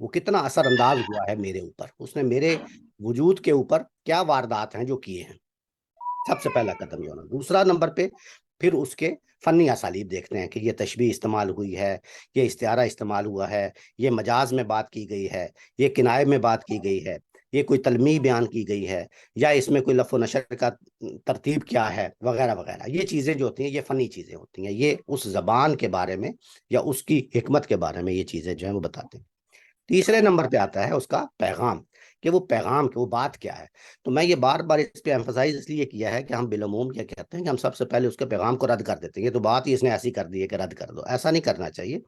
وہ کتنا اثر انداز ہوا ہے میرے اوپر، اس نے میرے وجود کے اوپر کیا واردات ہیں جو کیے ہیں. سب سے پہلا قدم یہ ہونا. دوسرا نمبر پہ پھر اس کے فنی اسالیب دیکھتے ہیں کہ یہ تشبیہ استعمال ہوئی ہے، یہ استعارہ استعمال ہوا ہے، یہ مجاز میں بات کی گئی ہے، یہ کنایہ میں بات کی گئی ہے، یہ کوئی تلمیح بیان کی گئی ہے، یا اس میں کوئی لفظ و نشر کا ترتیب کیا ہے، وغیرہ وغیرہ. یہ چیزیں جو ہوتی ہیں یہ فنی چیزیں ہوتی ہیں، یہ اس زبان کے بارے میں یا اس کی حکمت کے بارے میں یہ چیزیں جو ہیں وہ بتاتے ہیں. تیسرے نمبر پہ آتا ہے اس کا پیغام، کہ وہ پیغام کہ وہ بات کیا ہے. تو میں یہ بار بار اس پہ ایمفسائز اس لیے کیا ہے کہ ہم بالعموم کیا کہتے ہیں کہ ہم سب سے پہلے اس کے پیغام کو رد کر دیتے ہیں. یہ تو بات ہی اس نے ایسی کر دی ہے کہ رد کر دو. ایسا نہیں کرنا چاہیے.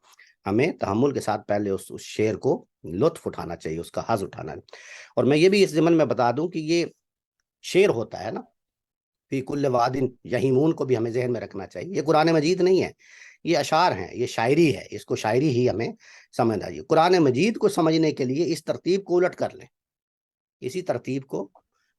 ہمیں تحمل کے ساتھ پہلے اس شعر کو لطف اٹھانا چاہیے، اس کا حظ اٹھانا ہے. اور میں یہ بھی اس ضمن میں بتا دوں کہ یہ شعر ہوتا ہے نا، فی کل واد یہیمون کو بھی ہمیں ذہن میں رکھنا چاہیے. یہ قرآن مجید نہیں ہے، یہ اشعار ہیں، یہ شاعری ہے. اس کو شاعری ہی ہمیں سمجھنا چاہیے. قرآن مجید کو سمجھنے کے لیے اس ترتیب کو الٹ کر لیں، اسی ترتیب کو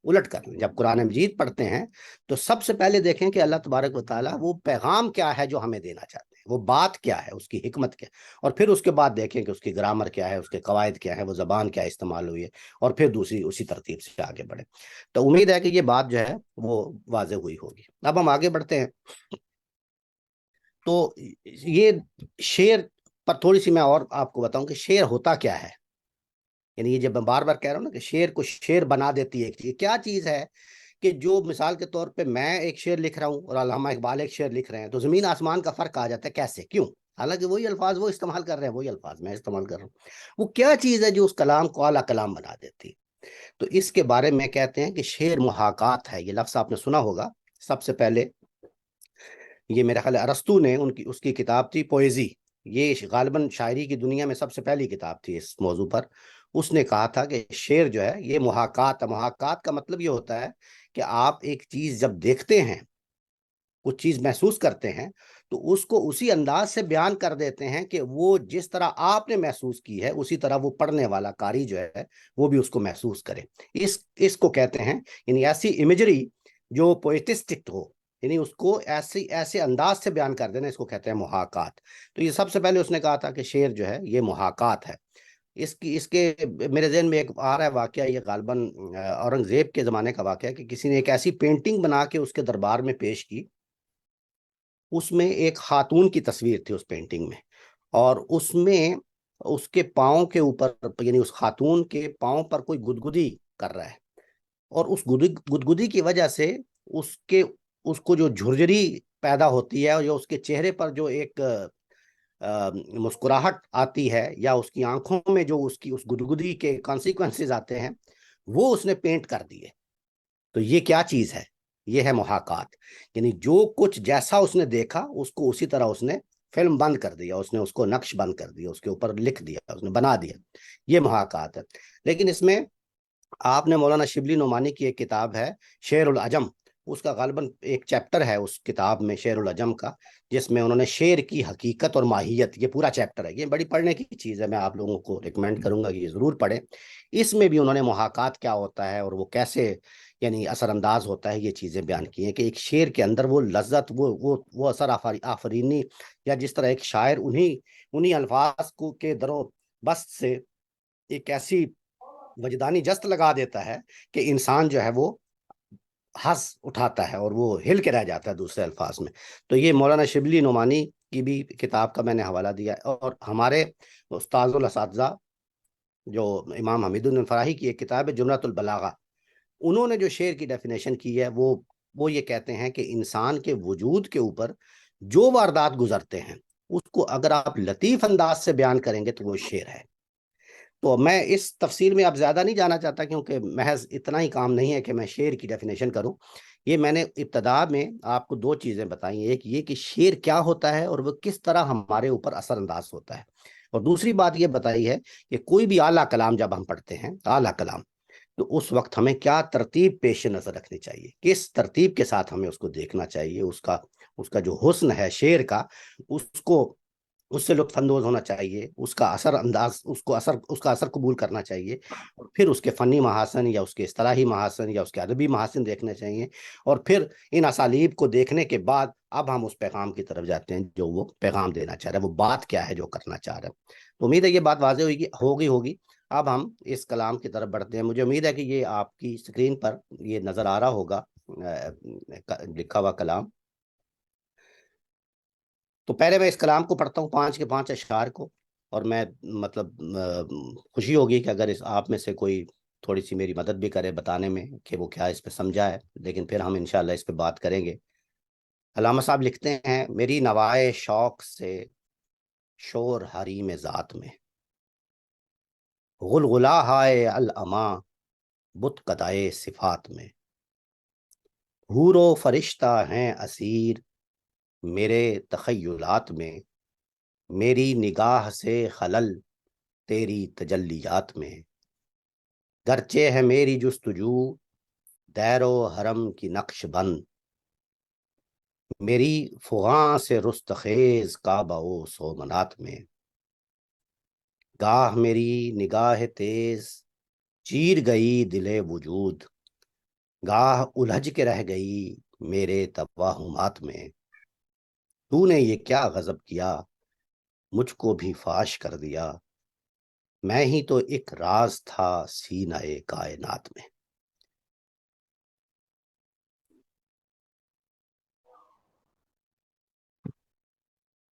الٹ کر لیں. جب قرآن مجید پڑھتے ہیں تو سب سے پہلے دیکھیں کہ اللہ تبارک و تعالیٰ وہ پیغام کیا ہے جو ہمیں دینا چاہتے ہیں، وہ بات کیا ہے، اس کی حکمت کیا ہے. اور پھر اس کے بعد دیکھیں کہ اس کی گرامر کیا ہے، اس کے قواعد کیا ہے، وہ زبان کیا استعمال ہوئی ہے، اور پھر دوسری اسی ترتیب سے آگے بڑھیں. تو امید ہے کہ یہ بات جو ہے وہ واضح ہوئی ہوگی. اب ہم آگے بڑھتے ہیں. تو یہ شعر پر تھوڑی سی میں اور آپ کو بتاؤں کہ شعر ہوتا کیا ہے. یعنی یہ جب میں بار بار کہہ رہا ہوں نا کہ شعر کو شعر بنا دیتی ہے ایک چیز، کیا چیز ہے کہ جو مثال کے طور پہ میں ایک شعر لکھ رہا ہوں اور علامہ اقبال ایک شعر لکھ رہے ہیں، تو زمین آسمان کا فرق آ جاتا ہے. کیسے، کیوں؟ حالانکہ وہی الفاظ وہ استعمال کر رہے ہیں، وہی الفاظ میں استعمال کر رہا ہوں. وہ کیا چیز ہے جو اس کلام کو اعلیٰ کلام بنا دیتی ہے؟ تو اس کے بارے میں کہتے ہیں کہ شعر محاکات ہے. یہ لفظ آپ نے سنا ہوگا. سب سے پہلے یہ میرا خیال ہے ارسطو نے اس کی کتاب تھی پوئزی. یہ غالباً شاعری کی دنیا میں سب سے پہلی کتاب تھی اس موضوع پر. اس نے کہا تھا کہ شعر جو ہے یہ محاکات ہے. محاکات کا مطلب یہ ہوتا ہے کہ آپ ایک چیز جب دیکھتے ہیں، کچھ چیز محسوس کرتے ہیں، تو اس کو اسی انداز سے بیان کر دیتے ہیں کہ وہ جس طرح آپ نے محسوس کی ہے اسی طرح وہ پڑھنے والا قاری جو ہے وہ بھی اس کو محسوس کرے. اس کو کہتے ہیں، یعنی ایسی امیجری جو پوئٹسٹک ہو، یعنی اس کو ایسے انداز سے بیان کر دینا، اس کو کہتے ہیں محاکات. تو یہ سب سے پہلے اس نے کہا تھا کہ شعر جو ہے یہ محاکات ہے. اس کے میرے ذہن میں ایک آ رہا ہے واقعہ، یہ غالباً اورنگزیب کے زمانے کا واقعہ ہے کہ کسی نے ایک ایسی پینٹنگ بنا کے اس کے دربار میں پیش کی. اس میں ایک خاتون کی تصویر تھی اس پینٹنگ میں، اور اس میں اس کے پاؤں کے اوپر، یعنی اس خاتون کے پاؤں پر کوئی گدگدی کر رہا ہے. اور اس گدگدی کی وجہ سے اس کو جو جھرجری پیدا ہوتی ہے، اور جو اس کے چہرے پر جو ایک مسکراہٹ آتی ہے، یا اس کی آنکھوں میں جو اس گدگدی کے کانسیکوینسز آتے ہیں، وہ اس نے پینٹ کر دیے. تو یہ کیا چیز ہے؟ یہ ہے محاکات. یعنی جو کچھ جیسا اس نے دیکھا اس کو اسی طرح اس نے فلم بند کر دیا، اس نے اس کو نقش بند کر دیا، اس کے اوپر لکھ دیا، اس نے بنا دیا. یہ محاکات ہے. لیکن اس میں آپ نے مولانا شبلی نعمانی کی ایک کتاب ہے شعر العجم، اس کا غالباً ایک چیپٹر ہے اس کتاب میں شعر العجم کا، جس میں انہوں نے شعر کی حقیقت اور ماہیت، یہ پورا چیپٹر ہے. یہ بڑی پڑھنے کی چیز ہے، میں آپ لوگوں کو ریکمینڈ کروں گا کہ یہ ضرور پڑھیں. اس میں بھی انہوں نے محاکات کیا ہوتا ہے اور وہ کیسے یعنی اثر انداز ہوتا ہے یہ چیزیں بیان کی ہیں، کہ ایک شعر کے اندر وہ لذت، وہ اثر آفرینی، یا جس طرح ایک شاعر انہی الفاظ کو کے درو بست سے ایک ایسی وجدانی جست لگا دیتا ہے کہ انسان جو ہے وہ حس اٹھاتا ہے اور وہ ہل کے رہ جاتا ہے دوسرے الفاظ میں. تو یہ مولانا شبلی نعمانی کی بھی کتاب کا میں نے حوالہ دیا ہے. اور ہمارے استاذ الاساتذہ جو امام حمید الفراحی کی ایک کتاب ہے جملۃ البلاغہ، انہوں نے جو شعر کی ڈیفینیشن کی ہے وہ یہ کہتے ہیں کہ انسان کے وجود کے اوپر جو واردات گزرتے ہیں اس کو اگر آپ لطیف انداز سے بیان کریں گے تو وہ شعر ہے. تو میں اس تفصیل میں اب زیادہ نہیں جانا چاہتا، کیونکہ محض اتنا ہی کام نہیں ہے کہ میں شعر کی ڈیفینیشن کروں. یہ میں نے ابتدا میں آپ کو دو چیزیں بتائی، ایک یہ کہ شعر کیا ہوتا ہے اور وہ کس طرح ہمارے اوپر اثر انداز ہوتا ہے، اور دوسری بات یہ بتائی ہے کہ کوئی بھی اعلیٰ کلام جب ہم پڑھتے ہیں، اعلیٰ کلام، تو اس وقت ہمیں کیا ترتیب پیش نظر رکھنی چاہیے، کس ترتیب کے ساتھ ہمیں اس کو دیکھنا چاہیے. اس کا جو حسن ہے شعر کا، اس سے لطف اندوز ہونا چاہیے، اس کا اثر انداز، اس کا اثر قبول کرنا چاہیے، اور پھر اس کے فنی محاسن یا اس کے اصطلاحی محاسن یا اس کے ادبی محاسن دیکھنے چاہیے. اور پھر ان اسالیب کو دیکھنے کے بعد اب ہم اس پیغام کی طرف جاتے ہیں جو وہ پیغام دینا چاہ رہا ہے، وہ بات کیا ہے جو کرنا چاہ رہا ہے. تو امید ہے یہ بات واضح ہوگی. اب ہم اس کلام کی طرف بڑھتے ہیں. مجھے امید ہے کہ یہ آپ کی اسکرین پر یہ نظر آ رہا ہوگا لکھا ہوا کلام. تو پہلے میں اس کلام کو پڑھتا ہوں 5 کے 5 اشعار کو, اور میں مطلب خوشی ہوگی کہ اگر آپ میں سے کوئی تھوڑی سی میری مدد بھی کرے بتانے میں کہ وہ کیا اس پہ سمجھا ہے, لیکن پھر ہم انشاءاللہ اس پہ بات کریں گے. علامہ صاحب لکھتے ہیں, میری نوائے شوق سے شور حریم ذات میں, غلغلہ ہائے العما بت قدائے صفات میں, حور و فرشتہ ہیں اسیر میرے تخیلات میں, میری نگاہ سے خلل تیری تجلیات میں, گرچہ ہے میری جستجو دیر و حرم کی نقش بند, میری فغاں سے رستخیز کعبہ و سومنات میں, گاہ میری نگاہ تیز چیر گئی دل وجود, گاہ الجھ کے رہ گئی میرے توہمات میں, تو نے یہ کیا غضب کیا مجھ کو بھی فاش کر دیا, میں ہی تو ایک راز تھا سینہ کائنات میں.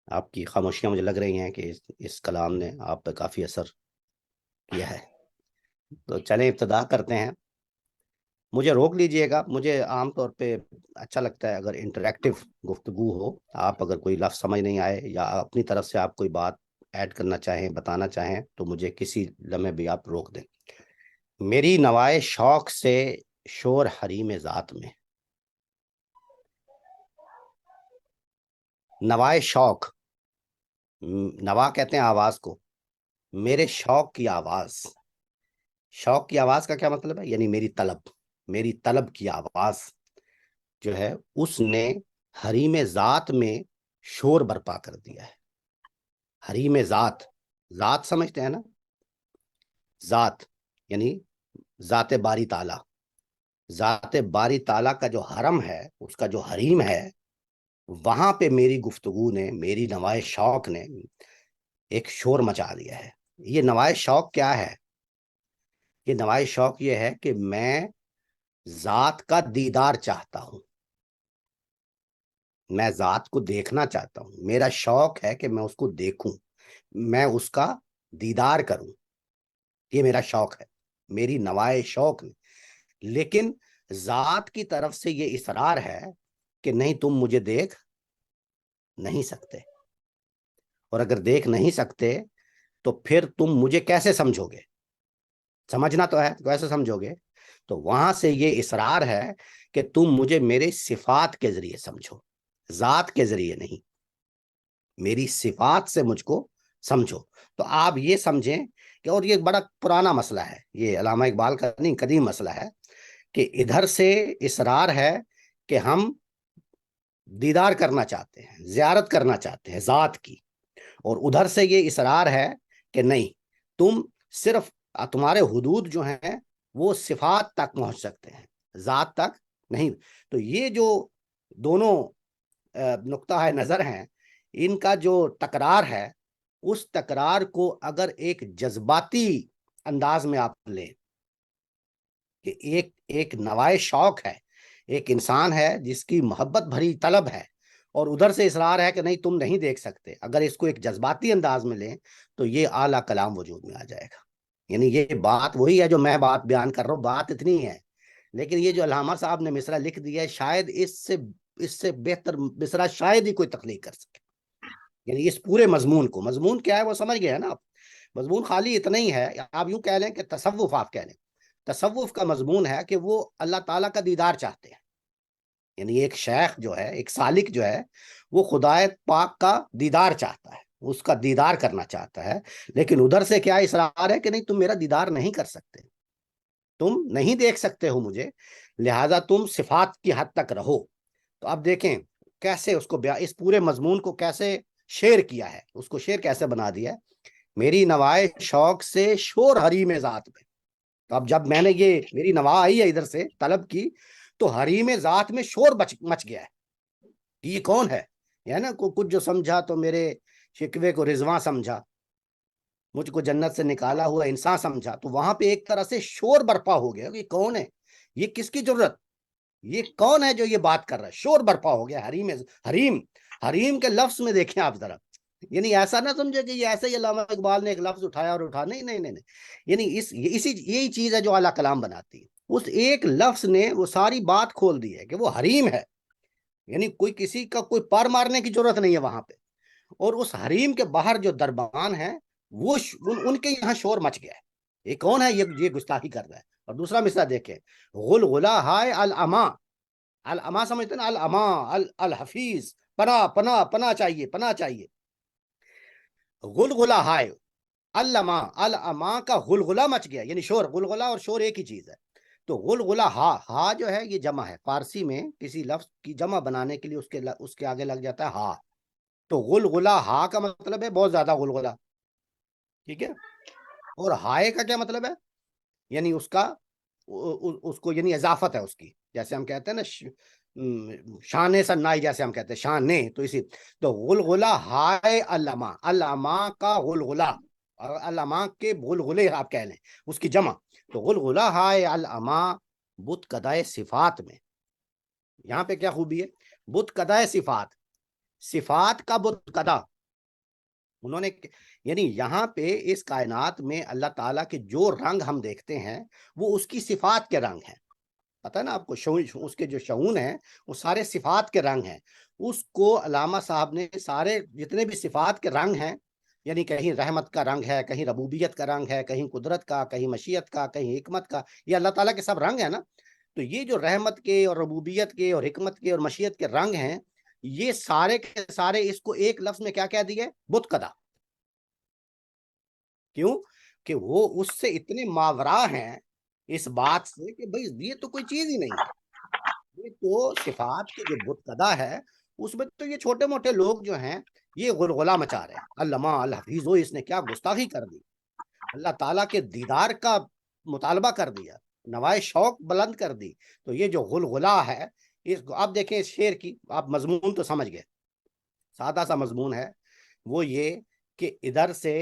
آپ کی خاموشیاں مجھے لگ رہی ہیں کہ اس کلام نے آپ پہ کافی اثر کیا ہے. تو چلیں ابتدا کرتے ہیں. مجھے روک لیجئے گا, مجھے عام طور پہ اچھا لگتا ہے اگر انٹریکٹیو گفتگو ہو. آپ اگر کوئی لفظ سمجھ نہیں آئے یا اپنی طرف سے آپ کوئی بات ایڈ کرنا چاہیں, بتانا چاہیں, تو مجھے کسی لمحے بھی آپ روک دیں. میری نوائے شوق سے شور حریم ذات میں. نوائے شوق, نوا کہتے ہیں آواز کو, میرے شوق کی آواز. شوق کی آواز کا کیا مطلب ہے؟ یعنی میری طلب کی آواز جو ہے اس نے حریم ذات میں شور برپا کر دیا ہے. حریم ذات, ذات سمجھتے ہیں نا, ذات یعنی ذات باری تعالیٰ. ذات باری تعالیٰ کا جو حرم ہے, اس کا جو حریم ہے, وہاں پہ میری گفتگو نے, میری نوائے شوق نے ایک شور مچا دیا ہے. یہ نوائے شوق کیا ہے؟ یہ نوائے شوق یہ ہے کہ میں ذات کا دیدار چاہتا ہوں, میں ذات کو دیکھنا چاہتا ہوں. میرا شوق ہے کہ میں اس کو دیکھوں, میں اس کا دیدار کروں. یہ میرا شوق ہے, میری نوائے شوق نے. لیکن ذات کی طرف سے یہ اصرار ہے کہ نہیں, تم مجھے دیکھ نہیں سکتے, اور اگر دیکھ نہیں سکتے تو پھر تم مجھے کیسے سمجھو گے؟ سمجھنا تو ہے, کیسے سمجھو گے؟ تو وہاں سے یہ اصرار ہے کہ تم مجھے میرے صفات کے ذریعے سمجھو, ذات کے ذریعے نہیں, میری صفات سے مجھ کو سمجھو. تو آپ یہ سمجھیں کہ, اور یہ بڑا پرانا مسئلہ ہے, یہ علامہ اقبال کا نہیں قدیم مسئلہ ہے, کہ ادھر سے اصرار ہے کہ ہم دیدار کرنا چاہتے ہیں, زیارت کرنا چاہتے ہیں ذات کی, اور ادھر سے یہ اصرار ہے کہ نہیں, تم صرف تمہارے حدود جو ہیں وہ صفات تک پہنچ سکتے ہیں, ذات تک نہیں. تو یہ جو دونوں نقطہ ہے نظر ہیں, ان کا جو تکرار ہے, اس تکرار کو اگر ایک جذباتی انداز میں آپ لیں کہ ایک نوائے شوق ہے, ایک انسان ہے جس کی محبت بھری طلب ہے, اور ادھر سے اصرار ہے کہ نہیں تم نہیں دیکھ سکتے, اگر اس کو ایک جذباتی انداز میں لیں تو یہ اعلیٰ کلام وجود میں آ جائے گا. یعنی یہ بات وہی ہے جو میں بات بیان کر رہا ہوں, بات اتنی ہے. لیکن یہ جو علامہ صاحب نے مصرع لکھ دیا ہے, شاید اس سے بہتر مصرع شاید ہی کوئی تخلیق کر سکے. یعنی اس پورے مضمون کو, مضمون کیا ہے وہ سمجھ گئے ہیں نا آپ. مضمون خالی اتنا ہی ہے, آپ یوں کہہ لیں کہ تصوف, آپ کہہ لیں تصوف کا مضمون ہے کہ وہ اللہ تعالیٰ کا دیدار چاہتے ہیں. یعنی ایک شیخ جو ہے, ایک سالک جو ہے, وہ خدا پاک کا دیدار چاہتا ہے, اس کا دیدار کرنا چاہتا ہے. لیکن ادھر سے کیا اصرار ہے کہ نہیں, تم میرا دیدار نہیں کر سکتے, تم نہیں دیکھ سکتے ہو مجھے, لہذا تم صفات کی حد تک رہو. تو اب دیکھیں کیسے اس کو اس پورے مضمون کو کیسے شعر کیا ہے, اس کو شعر کیسے بنا دیا ہے. میری نوائے شوق سے شور حریم ذات میں. تو اب جب میں نے یہ میری نوا آئی ہے ادھر سے طلب کی, تو حریم ذات میں شور مچ گیا ہے. یہ کون ہے نا, کچھ جو سمجھا تو میرے شکوے کو رضواں سمجھا, مجھ کو جنت سے نکالا ہوا انسان سمجھا، تو وہاں پہ ایک طرح سے شور برپا ہو گیا کہ کون ہے یہ، کس کی ضرورت، یہ کون ہے جو یہ بات کر رہا ہے، شور برپا ہو گیا حریم حریم حریم کے لفظ میں دیکھیں آپ ذرا، یعنی ایسا نہ سمجھے کہ یہ ایسے ہی علامہ اقبال نے ایک لفظ اٹھایا اور اٹھا، نہیں نہیں نہیں نہیں، یعنی یہی چیز ہے جو اعلیٰ کلام بناتی ہے، اس ایک لفظ نے وہ ساری بات کھول دی ہے کہ وہ حریم ہے، یعنی کوئی کسی کا کوئی پار مارنے کی ضرورت نہیں ہے وہاں پہ، اور اس حریم کے باہر جو دربان ہیں وہ ان کے یہاں شور مچ گیا ہے، یہ کون ہے یہ گستاخی کر رہا ہے۔ اور دوسرا مسئلہ دیکھیں، غلغلہ ہائے العما، العما سمجھتے ہیں نا، العما الحفیظ، پناہ پناہ پناہ چاہیے، پناہ چاہیے، غلغلہ ہائے العما، العما کا غلغلہ مچ گیا، یعنی شور، غلغلہ اور شور ایک ہی چیز ہے۔ تو غلغلہ ہا جو ہے یہ جمع ہے، فارسی میں کسی لفظ کی جمع بنانے کے لیے اس کے آگے لگ جاتا ہے ہا، تو غلغلہ ہا کا مطلب ہے بہت زیادہ غلغلہ، ٹھیک ہے، اور ہائے کا کیا مطلب ہے، یعنی اس کو یعنی اضافت ہے اس کی، جیسے ہم کہتے ہیں نا شان سنائی، جیسے ہم کہتے ہیں شان، تو اسی، تو غلغلہ ہائے علامہ، علامہ کا غلغلہ، اور علامہ کے غلغلے آپ کہہ لیں اس کی جمع، تو غلغلہ ہائے علامہ بت قدائے صفات میں، یہاں پہ کیا خوبی ہے، بت قدائے صفات، صفات کا بت قدا انہوں نے، یعنی یہاں پہ اس کائنات میں اللہ تعالیٰ کے جو رنگ ہم دیکھتے ہیں وہ اس کی صفات کے رنگ ہیں، پتہ ہے نا آپ کو، اس کے جو شعون ہیں وہ سارے صفات کے رنگ ہیں، اس کو علامہ صاحب نے سارے جتنے بھی صفات کے رنگ ہیں، یعنی کہیں رحمت کا رنگ ہے، کہیں ربوبیت کا رنگ ہے، کہیں قدرت کا، کہیں مشیت کا، کہیں حکمت کا، یہ اللہ تعالیٰ کے سب رنگ ہیں نا، تو یہ جو رحمت کے اور ربوبیت کے اور حکمت کے اور مشیت کے رنگ ہیں، یہ سارے کے سارے اس کو ایک لفظ میں کیا کہہ دیے، بت قدا، کیوں کہ وہ اس سے اتنے ماورا ہیں اس بات سے کہ بھئی یہ تو کوئی چیز ہی نہیں ہے، یہ تو صفات کی جو بت قدا ہے اس میں تو یہ چھوٹے موٹے لوگ جو ہیں یہ غلغلہ مچا رہے ہیں، علامہ الحفیظ اس نے کیا گستاخی کر دی، اللہ تعالیٰ کے دیدار کا مطالبہ کر دیا، نوائے شوق بلند کر دی، تو یہ جو غلغلہ ہے اس کو آپ دیکھیں، اس شعر کی آپ مضمون تو سمجھ گئے، سادہ سا مضمون ہے، وہ یہ کہ ادھر سے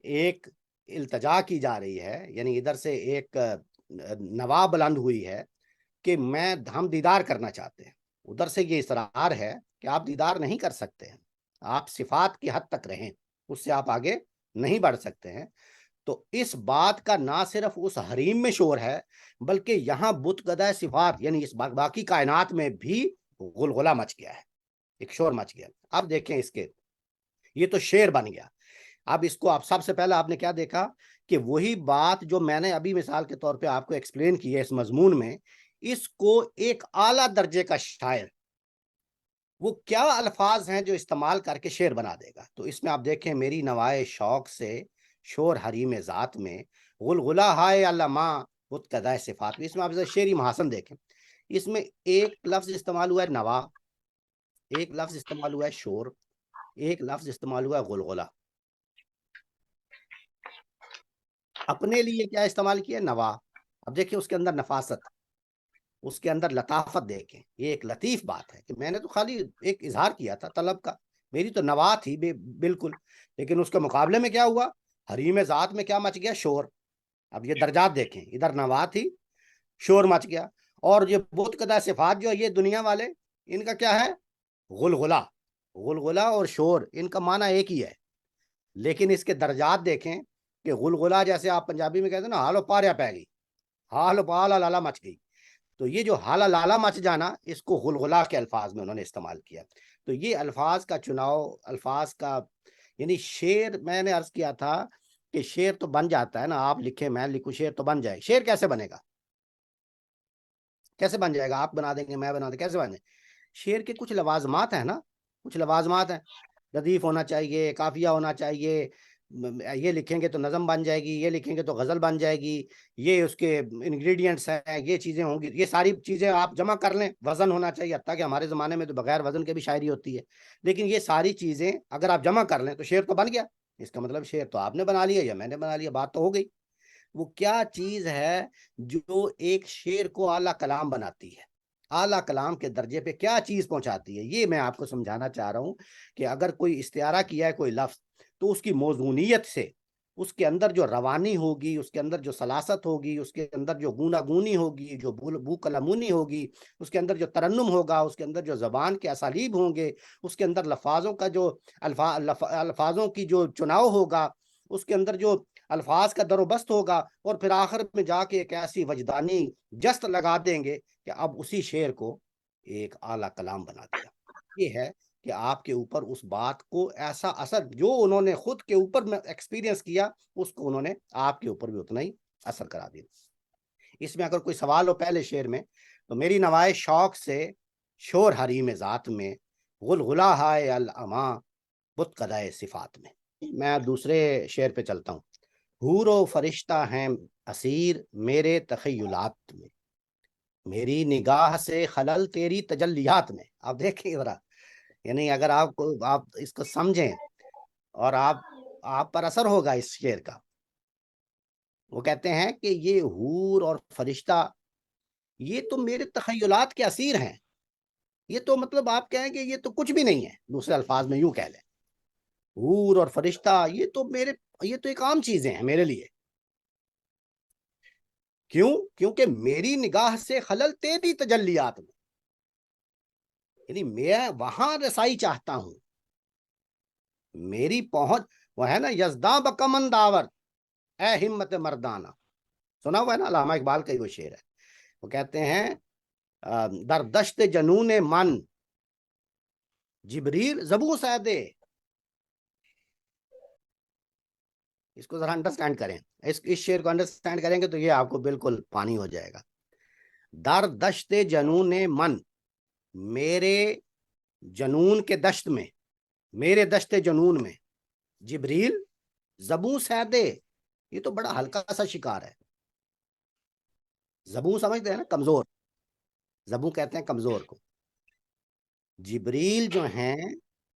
ایک التجا کی جا رہی ہے، یعنی ادھر سے ایک نوا بلند ہوئی ہے کہ ہم دیدار کرنا چاہتے ہیں، ادھر سے یہ اصرار ہے کہ آپ دیدار نہیں کر سکتے ہیں، آپ صفات کی حد تک رہیں، اس سے آپ آگے نہیں بڑھ سکتے ہیں، تو اس بات کا نہ صرف اس حریم میں شور ہے بلکہ یہاں بت قدہ صفات یعنی اس باقی کائنات میں بھی غلغلہ مچ گیا ہے، ایک شور مچ گیا۔ اب دیکھیں اس کے، یہ تو شعر بن گیا، اب اس کو آپ سب سے پہلے آپ نے کیا دیکھا کہ وہی بات جو میں نے ابھی مثال کے طور پہ آپ کو ایکسپلین کی ہے اس مضمون میں، اس کو ایک اعلیٰ درجے کا شاعر وہ کیا الفاظ ہیں جو استعمال کر کے شعر بنا دے گا، تو اس میں آپ دیکھیں، میری نوائے شوق سے شور حریم ذات میں، غلغلہ ہائے علامہ بت قدائے صفات میں، اس میں آپ شعری محاسن دیکھیں، اس میں ایک لفظ استعمال ہوا ہے نوا، ایک لفظ استعمال ہوا ہے شور، ایک لفظ استعمال ہوا ہے غلغلہ، اپنے لیے کیا استعمال کیا نوا، اب دیکھیں اس کے اندر نفاست، اس کے اندر لطافت دیکھیں، یہ ایک لطیف بات ہے کہ میں نے تو خالی ایک اظہار کیا تھا طلب کا، میری تو نوا تھی بالکل، لیکن اس کے مقابلے میں کیا ہوا، حریم ذات میں کیا مچ گیا، شور، اب یہ درجات دیکھیں، ادھر نوا تھی، شور مچ گیا، اور یہ بت قدہ صفات جو ہے یہ دنیا والے، ان کا کیا ہے، غلغلہ، غلغلہ اور شور ان کا معنی ایک ہی ہے، لیکن اس کے درجات دیکھیں کہ غلغلہ جیسے آپ پنجابی میں کہتے ہیں نا حالو پاریا پہ گئی، حالو پالا لالا مچ گئی، تو یہ جو حالا لالا مچ جانا اس کو غلغلہ کے الفاظ میں انہوں نے استعمال کیا، تو یہ الفاظ کا چناؤ، الفاظ کا، یعنی شعر میں نے عرض کیا تھا کہ شعر تو بن جاتا ہے نا، آپ لکھیں میں لکھوں شعر تو بن جائے، شعر کیسے بنے گا، کیسے بن جائے گا، آپ بنا دیں گے میں بنا دیں کیسے بنے، شعر کے کچھ لوازمات ہیں نا، کچھ لوازمات ہیں، ردیف ہونا چاہیے، قافیہ ہونا چاہیے، یہ لکھیں گے تو نظم بن جائے گی، یہ لکھیں گے تو غزل بن جائے گی، یہ اس کے انگریڈینٹس ہیں، یہ چیزیں ہوں گی، یہ ساری چیزیں آپ جمع کر لیں، وزن ہونا چاہیے، حتیٰ کہ ہمارے زمانے میں تو بغیر وزن کے بھی شاعری ہوتی ہے، لیکن یہ ساری چیزیں اگر آپ جمع کر لیں تو شعر تو بن گیا، اس کا مطلب شعر تو آپ نے بنا لیا یا میں نے بنا لیا، بات تو ہو گئی، وہ کیا چیز ہے جو ایک شعر کو اعلیٰ کلام بناتی ہے، اعلیٰ کلام کے درجے پہ کیا چیز پہنچاتی ہے، یہ میں آپ کو سمجھانا چاہ رہا ہوں کہ اگر کوئی استعارہ کیا ہے کوئی لفظ تو اس کی موضوعیت سے اس کے اندر جو روانی ہوگی، اس کے اندر جو سلاست ہوگی، اس کے اندر جو گونا گونی ہوگی، جو بو کلمونی ہوگی، اس کے اندر جو ترنم ہوگا، اس کے اندر جو زبان کے اسالیب ہوں گے، اس کے اندر لفاظوں کا جو الفاظوں کی جو چناؤ ہوگا، اس کے اندر جو الفاظ کا در و بست ہوگا، اور پھر آخر میں جا کے ایک ایسی وجدانی جست لگا دیں گے کہ اب اسی شعر کو ایک اعلیٰ کلام بنا دیا۔ یہ ہے کہ آپ کے اوپر اس بات کو ایسا اثر جو انہوں نے خود کے اوپر میں ایکسپیرینس کیا، اس کو انہوں نے آپ کے اوپر بھی اتنا ہی اثر کرا دیا۔ اس میں اگر کوئی سوال ہو پہلے شعر میں، تو میری نوائے شوق سے شور حریم ذات میں، غلغلہ ہائے العما بت قدائے صفات میں۔ میں دوسرے شعر پہ چلتا ہوں۔ حور و فرشتہ ہیں اسیر میرے تخیلات میں، میری نگاہ سے خلل تیری تجلیات میں۔ آپ دیکھیں ذرا، یعنی اگر آپ اس کو سمجھیں اور آپ پر اثر ہوگا اس شعر کا۔ وہ کہتے ہیں کہ یہ حور اور فرشتہ یہ تو میرے تخیلات کے اسیر ہیں، یہ تو مطلب آپ کہیں کہ یہ تو کچھ بھی نہیں ہے، دوسرے الفاظ میں یوں کہہ لیں، حور اور فرشتہ یہ تو ایک عام چیزیں ہیں میرے لیے۔ کیوں؟ کیونکہ میری نگاہ سے خلل تیری تجلیات میں، یعنی میں وہاں رسائی چاہتا ہوں، میری پہنچ وہ ہے نا، یزداں بکمن داور اے ہمت مردانہ، سنا ہوا ہے نا، علامہ اقبال کا وہ شعر ہے۔ وہ کہتے ہیں در دشت جنون من جبریل زبوں سیدے، اس کو ذرا انڈرسٹینڈ کریں، اس شعر کو انڈرسٹینڈ کریں گے تو یہ آپ کو بالکل پانی ہو جائے گا۔ در دشت جنون من، میرے جنون کے دشت میں، میرے دشت جنون میں، جبریل زبوں سیدے، یہ تو بڑا ہلکا سا شکار ہے۔ زبوں سمجھتے ہیں نا، کمزور، زبوں کہتے ہیں کمزور کو۔ جبریل جو ہیں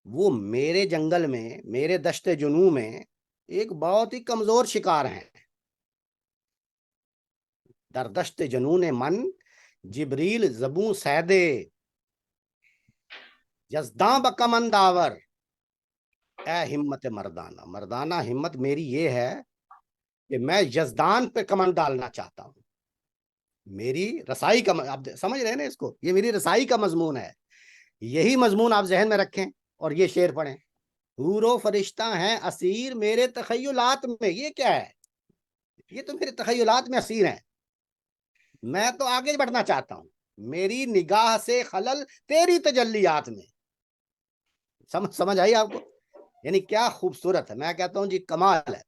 وہ میرے جنگل میں، میرے دشت جنوں میں ایک بہت ہی کمزور شکار ہیں۔ در دشت جنون من جبریل زبوں سیدے، یزداں بکمن داور اے ہمت مردانہ، مردانہ ہمت میری یہ ہے کہ میں یزدان پہ کمن ڈالنا چاہتا ہوں۔ میری رسائی کا، آپ سمجھ رہے ہیں نا اس کو، یہ میری رسائی کا مضمون ہے۔ یہی مضمون آپ ذہن میں رکھیں اور یہ شعر پڑھیں۔ حور و فرشتہ ہیں اسیر میرے تخیلات میں، یہ کیا ہے؟ یہ تو میرے تخیلات میں اسیر ہیں، میں تو آگے بڑھنا چاہتا ہوں، میری نگاہ سے خلل تیری تجلیات میں۔ سمجھ آئی آپ کو؟ یعنی کیا خوبصورت ہے، میں کہتا ہوں جی کمال ہے۔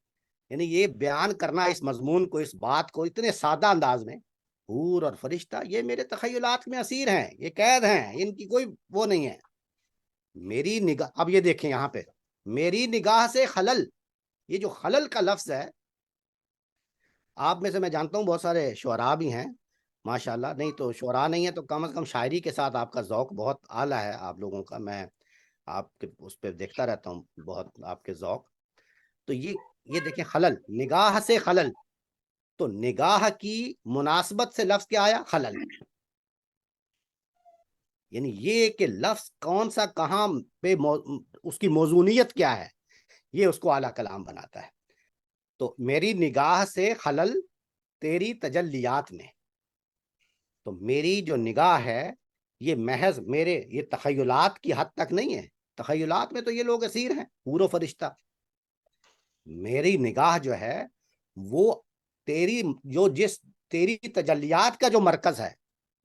یعنی یہ بیان کرنا اس مضمون کو، اس بات کو اتنے سادہ انداز میں، حور اور فرشتہ یہ میرے تخیلات میں اسیر ہیں، یہ قید ہیں، ان کی کوئی وہ نہیں ہے۔ میری نگاہ، اب یہ دیکھیں یہاں پہ، میری نگاہ سے خلل، یہ جو خلل کا لفظ ہے، آپ میں سے میں جانتا ہوں بہت سارے شعراء بھی ہیں ماشاءاللہ، نہیں تو شعراء نہیں ہے تو کم از کم شاعری کے ساتھ آپ کا ذوق بہت اعلیٰ ہے آپ لوگوں کا، میں آپ کے اس پہ دیکھتا رہتا ہوں بہت آپ کے ذوق۔ تو یہ دیکھیں خلل، نگاہ سے خلل، تو نگاہ کی مناسبت سے لفظ کیا آیا؟ خلل۔ یعنی یہ کہ لفظ کون سا کہاں پہ اس کی موزونیت کیا ہے، یہ اس کو اعلیٰ کلام بناتا ہے۔ تو میری نگاہ سے خلل تیری تجلیات میں، تو میری جو نگاہ ہے یہ محض میرے یہ تخیلات کی حد تک نہیں ہے، تخیلات میں تو یہ لوگ اسیر ہیں، حور و فرشتہ۔ میری نگاہ جو ہے وہ تیری تجلیات کا جو مرکز ہے،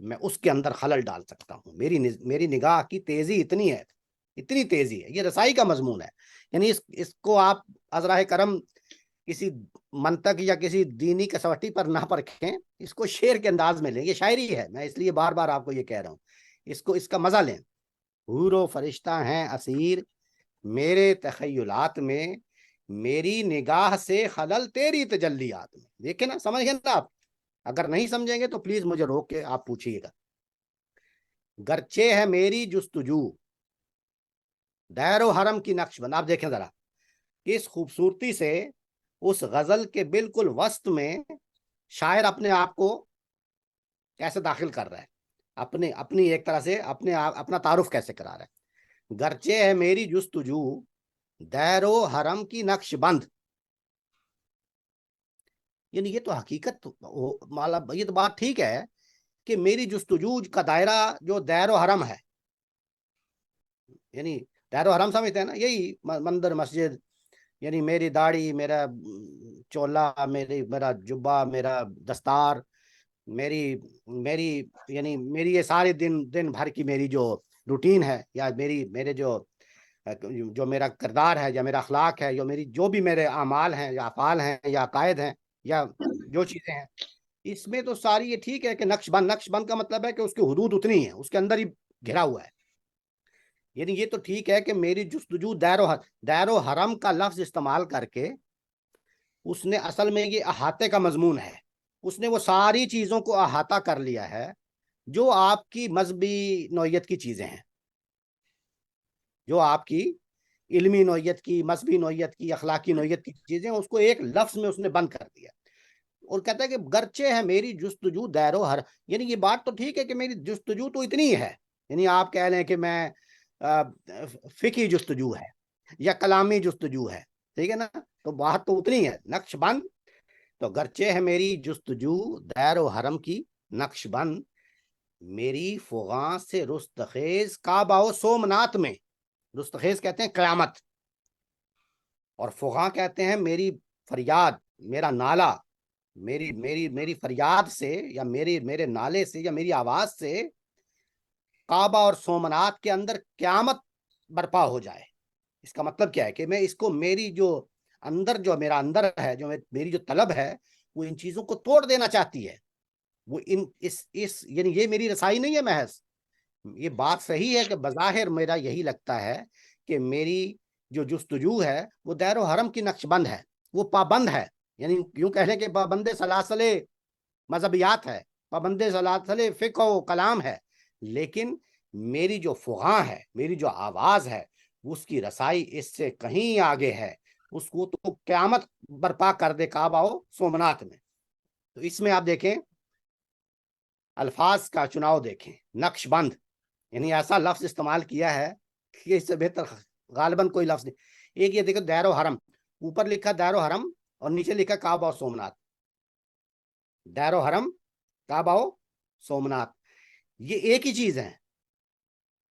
میں اس کے اندر خلل ڈال سکتا ہوں۔ میری نگاہ کی تیزی اتنی ہے، اتنی تیزی ہے، یہ رسائی کا مضمون ہے۔ یعنی اس کو آپ عذرائے کرم کسی منطق یا کسی دینی کسوٹی پر نہ پرکھیں، اس کو شعر کے انداز میں لیں، یہ شاعری ہے، میں اس لیے بار بار آپ کو یہ کہہ رہا ہوں، اس کا مزہ لیں۔ حور و فرشتہ ہیں اسیر میرے تخیلات میں، میری نگاہ سے خلل تیری تجلیات میں۔ دیکھیں نا، سمجھ گئے نا آپ؟ اگر نہیں سمجھیں گے تو پلیز مجھے روک کے آپ پوچھئے گا۔ گرچہ ہے میری جستجو دیر و حرم کی نقش بند، آپ دیکھیں ذرا کس خوبصورتی سے اس غزل کے بالکل وسط میں شاعر اپنے آپ کو کیسے داخل کر رہا ہے، اپنی ایک طرح سے اپنا تعارف کیسے کرا رہا ہے۔ گرچہ ہے میری جستجو دیر و حرم کی نقش بند، یعنی یہ تو حقیقت یہ تو بات ٹھیک ہے کہ میری جستجو کا دائرہ جو دیر و حرم ہے، یعنی دیر و حرم سمجھتے ہیں نا، یہی مندر مسجد، یعنی میری داڑھی، میرا چولا، میرا جبہ، میرا دستار، میری میری یعنی میری یہ سارے دن بھر کی میری جو روٹین ہے، یا میرے جو میرا کردار ہے، یا میرا اخلاق ہے، یا میری جو بھی میرے اعمال ہیں یا افعال ہیں یا عقائد ہیں یا جو چیزیں ہیں، اس میں تو ساری یہ ٹھیک ہے کہ نقش بند کا مطلب ہے کہ اس کی حدود اتنی ہے، اس کے اندر ہی گھرا ہوا ہے. یعنی یہ تو ٹھیک ہے کہ میری جستجو دیر و حرم کا لفظ استعمال کر کے اس نے اصل میں یہ احاطے کا مضمون ہے، اس نے وہ ساری چیزوں کو احاطہ کر لیا ہے جو آپ کی مذہبی نوعیت کی چیزیں ہیں، جو آپ کی علمی نوعیت کی، مذہبی نوعیت کی، اخلاقی نوعیت کی چیزیں، اس کو ایک لفظ میں اس نے بند کر دیا. اور کہتا ہے کہ گرچہ ہے میری جستجو دیر و حرم، یعنی یہ بات تو ٹھیک ہے کہ میری جستجو تو اتنی ہے، یعنی آپ کہہ لیں کہ میں فقہی جستجو ہے یا کلامی جستجو ہے، ٹھیک ہے نا، تو بات تو اتنی ہے. نقش بند تو گرچہ ہے میری جستجو دیر و حرم کی نقش بند، میری فغاں سے رستخیز کعبہ و سومنات میں. رستخیز کہتے ہیں قیامت، اور فغاں کہتے ہیں میری فریاد، میرا نالا، میری فریاد سے یا میرے نالے سے یا میری آواز سے کعبہ اور سومنات کے اندر قیامت برپا ہو جائے. اس کا مطلب کیا ہے کہ میں اس کو میری جو میرا اندر ہے، جو میری جو طلب ہے، وہ ان چیزوں کو توڑ دینا چاہتی ہے. وہ یعنی یہ میری رسائی نہیں ہے محض. یہ بات صحیح ہے کہ بظاہر میرا یہی لگتا ہے کہ میری جو جستجو ہے وہ دیر و حرم کی نقش بند ہے، وہ پابند ہے، یعنی یوں کہہ لیں کہ پابند سلاسل مذہبیات ہے، پابند سلاسل فقہ و کلام ہے. لیکن میری جو فغاں ہے، میری جو آواز ہے، اس کی رسائی اس سے کہیں آگے ہے. اس کو تو قیامت برپا کر دے کعبہ و سومنات میں. تو اس میں آپ دیکھیں الفاظ کا چناؤ دیکھیں. نقش بند یعنی ایسا لفظ استعمال کیا ہے کہ اس سے بہتر غالباً کوئی لفظ نہیں. ایک یہ دیکھو دیر و حرم، اوپر لکھا دیر و حرم اور نیچے لکھا کعبہ و سومنات. دیر و حرم، کعبہ و سومنات، یہ ایک ہی چیز ہے،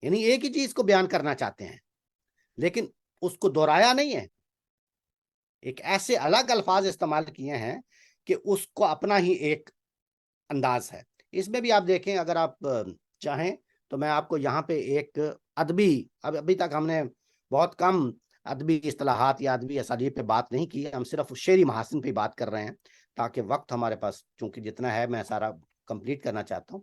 یعنی ایک ہی چیز کو بیان کرنا چاہتے ہیں، لیکن اس کو دہرایا نہیں ہے. ایک ایسے الگ الفاظ استعمال کیے ہیں کہ اس کو اپنا ہی ایک انداز ہے. اس میں بھی آپ دیکھیں، اگر آپ چاہیں تو میں آپ کو یہاں پہ ایک ادبی، ابھی تک ہم نے بہت کم ادبی اصطلاحات یا ادبی اسالیب پہ بات نہیں کی ہے، ہم صرف شعری محاسن پہ بات کر رہے ہیں تاکہ وقت ہمارے پاس چونکہ جتنا ہے میں سارا کمپلیٹ کرنا چاہتا ہوں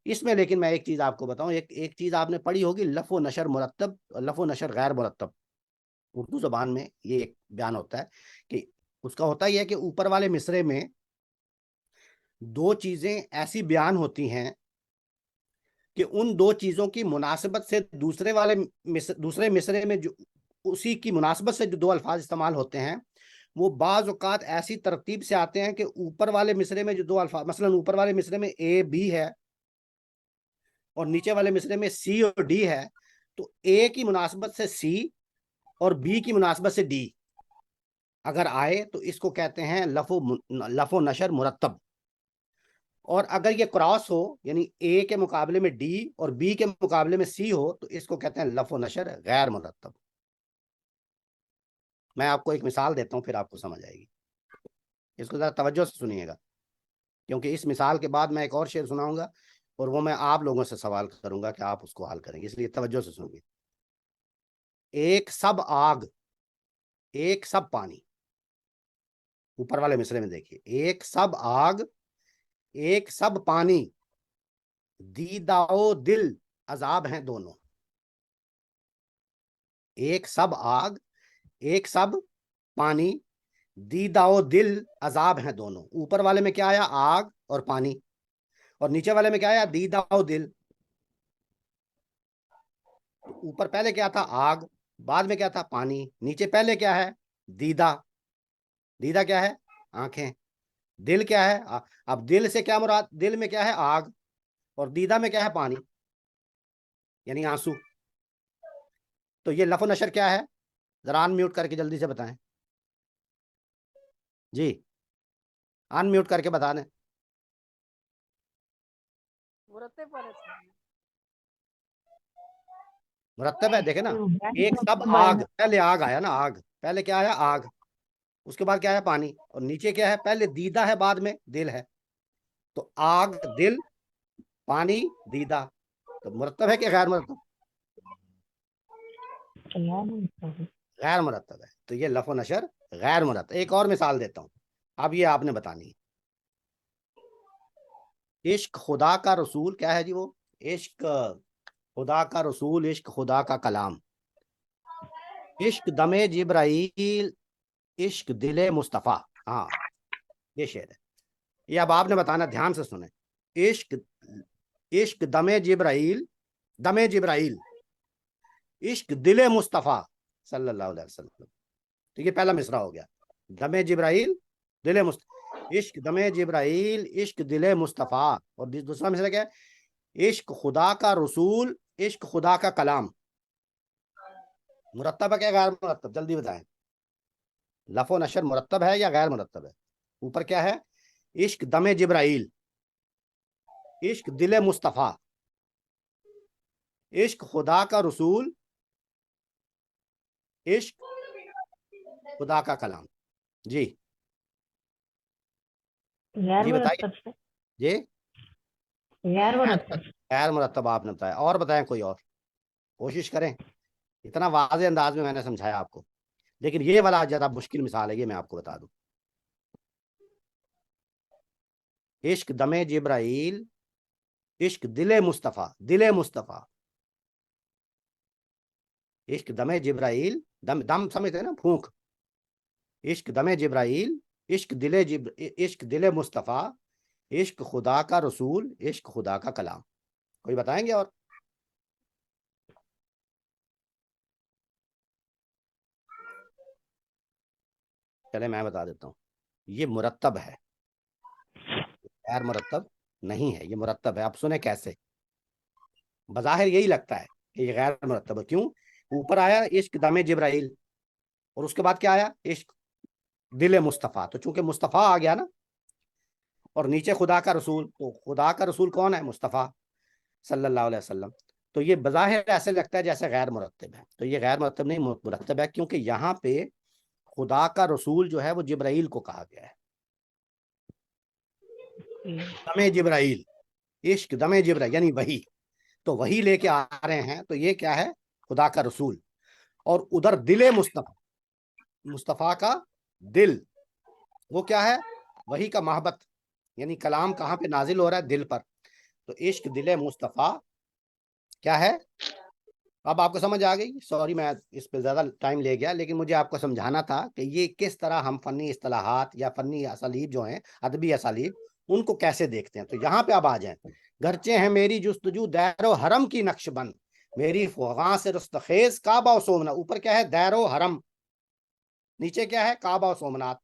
اس میں. لیکن میں ایک چیز آپ کو بتاؤں، ایک چیز آپ نے پڑھی ہوگی، لف و نشر مرتب، لف و نشر غیر مرتب. اردو زبان میں یہ ایک بیان ہوتا ہے کہ اس کا ہوتا ہی ہے کہ اوپر والے مصرے میں دو چیزیں ایسی بیان ہوتی ہیں کہ ان دو چیزوں کی مناسبت سے دوسرے مصرے میں جو اسی کی مناسبت سے جو دو الفاظ استعمال ہوتے ہیں وہ بعض اوقات ایسی ترتیب سے آتے ہیں کہ اوپر والے مصرے میں جو دو الفاظ، مثلا اوپر والے مصرے میں اے بی ہے اور نیچے والے مصرے میں سی اور ڈی ہے، تو اے کی مناسبت سے سی اور بی کی مناسبت سے ڈی اگر آئے تو اس کو کہتے ہیں لف و نشر مرتب. اور اگر یہ کراس ہو، یعنی اے کے مقابلے میں ڈی اور بی کے مقابلے میں سی ہو، تو اس کو کہتے ہیں لف و نشر غیر مرتب. میں آپ کو ایک مثال دیتا ہوں پھر آپ کو سمجھ آئے گی. اس کو ذرا توجہ سے سنیے گا، کیونکہ اس مثال کے بعد میں ایک اور شعر سناؤں گا اور وہ میں آپ لوگوں سے سوال کروں گا کہ آپ اس کو حل کریں گے، اس لیے توجہ سے سنیے. ایک سب آگ، ایک سب پانی. اوپر والے مصرے میں دیکھیے، ایک سب آگ، ایک سب پانی، دیداؤ دل عذاب ہیں دونوں. ایک سب آگ، ایک سب پانی، دیداؤ دل عذاب ہیں دونوں. اوپر والے میں کیا آیا؟ آگ اور پانی، اور نیچے والے میں کیا آیا؟ دیداؤ دل. اوپر پہلے کیا تھا؟ آگ، بعد میں کیا تھا؟ پانی، نیچے پہلے کیا ہے؟ دیدہ. دیدہ کیا ہے؟ آنکھیں. دل کیا ہے؟ اب دل سے کیا مراد؟ دل میں کیا ہے؟ آگ، اور دیدہ میں کیا ہے؟ پانی، یعنی آنسو. تو یہ لف و نشر کیا ہے؟ ذرا ان میوٹ کر کے جلدی سے بتائیں جی. ان میوٹ کر کے بتا دیں. مرتب ہے, دیکھیں نا, ایک سب آگ, پہلے آگ آیا نا, آگ پہلے کیا آیا, آگ, اس کے بعد کیا ہے, پانی, اور نیچے کیا ہے, پہلے دیدہ ہے بعد میں دل ہے. تو آگ دل پانی دیدہ, تو مرتب ہے کہ غیر مرتب؟ غیر مرتب ہے. تو یہ لف و نشر غیر مرتب. ایک اور مثال دیتا ہوں, اب یہ آپ نے بتانی ہے. عشق خدا کا رسول کیا ہے جی, وہ عشق خدا کا رسول, عشق خدا کا کلام, عشق دم جبرائیل, عشق دل مصطفیٰ. ہاں یہ شعر ہے. یہ اب آپ نے بتانا, دھیان سے سنیں. عشق عشق دم جبرائیل, دم جبرائیل, عشق دل مصطفیٰ صلی اللہ علیہ وسلم. تو یہ پہلا مصرع ہو گیا, دم جبرائیل دل مصطفیٰ, عشق دم جبرائیل عشق دل مصطفیٰ. اور دوسرا مصرع کیا ہے, عشق خدا کا رسول, عشق خدا کا کلام. مرتب ہے کیا غیر مرتب, جلدی بتائیں. لف و نشر مرتب ہے یا غیر مرتب ہے؟ اوپر کیا ہے, عشق دم جبرائیل, عشق دل مصطفیٰ, عشق خدا کا رسول, عشق خدا کا کلام. جی جی بتائیے. جی غیر مرتب آپ نے بتایا. اور بتائیں کوئی اور, کوشش کریں. اتنا واضح انداز میں نے سمجھایا آپ کو, لیکن یہ والا زیادہ مشکل مثال ہے, یہ میں آپ کو بتا دوں. عشق دم جبرائیل, عشق دل مصطفیٰ, دل مصطفیٰ, عشق دم جبرائیل, دم دم سمجھتے ہیں نا, پھونک. عشق دم جبرائیل, عشق عشق دل مصطفیٰ, عشق خدا کا رسول, عشق خدا کا کلام. کوئی بتائیں گے اور؟ چلے میں بتا دیتا ہوں. یہ مرتب ہے, غیر مرتب نہیں ہے, یہ مرتب ہے. آپ سنیں کیسے. بظاہر یہی لگتا ہے کہ یہ غیر مرتب ہے. کیوں؟ اوپر آیا عشق دم جبرائیل, اور اس کے بعد کیا آیا, عشق دل مصطفیٰ. تو چونکہ مصطفیٰ آ گیا نا, اور نیچے خدا کا رسول, تو خدا کا رسول کون ہے, مصطفیٰ صلی اللہ علیہ وسلم. تو یہ بظاہر ایسے لگتا ہے جیسے غیر مرتب ہے. تو یہ غیر مرتب نہیں, مرتب ہے, کیونکہ یہاں پہ خدا کا رسول جو ہے وہ جبرائیل کو کہا گیا ہے. دم جبرائیل, عشق دم جبرائیل یعنی وہی. تو وہی لے کے آ رہے ہیں, تو یہ کیا ہے, خدا کا رسول. اور ادھر دل مصطفیٰ, مصطفیٰ کا دل, وہ کیا ہے, وہی کا محبت, یعنی کلام کہاں پہ نازل ہو رہا ہے, دل پر. تو عشق دل مصطفیٰ کیا ہے. اب آپ کو سمجھ آ گئی. سوری میں اس پہ زیادہ ٹائم لے گیا, لیکن مجھے آپ کو سمجھانا تھا کہ یہ کس طرح ہم فنی اصطلاحات یا فنی اسالیب جو ہیں, ادبی اسالیب, ان کو کیسے دیکھتے ہیں. تو یہاں پہ اب آ جائیں. گرچہ ہیں میری جستجو دیر و حرم کی نقش بند, میری فغاں سے رستخیز کعبہ و سومنا. اوپر کیا ہے, دیر و حرم, نیچے کیا ہے, کعبہ و سومنات.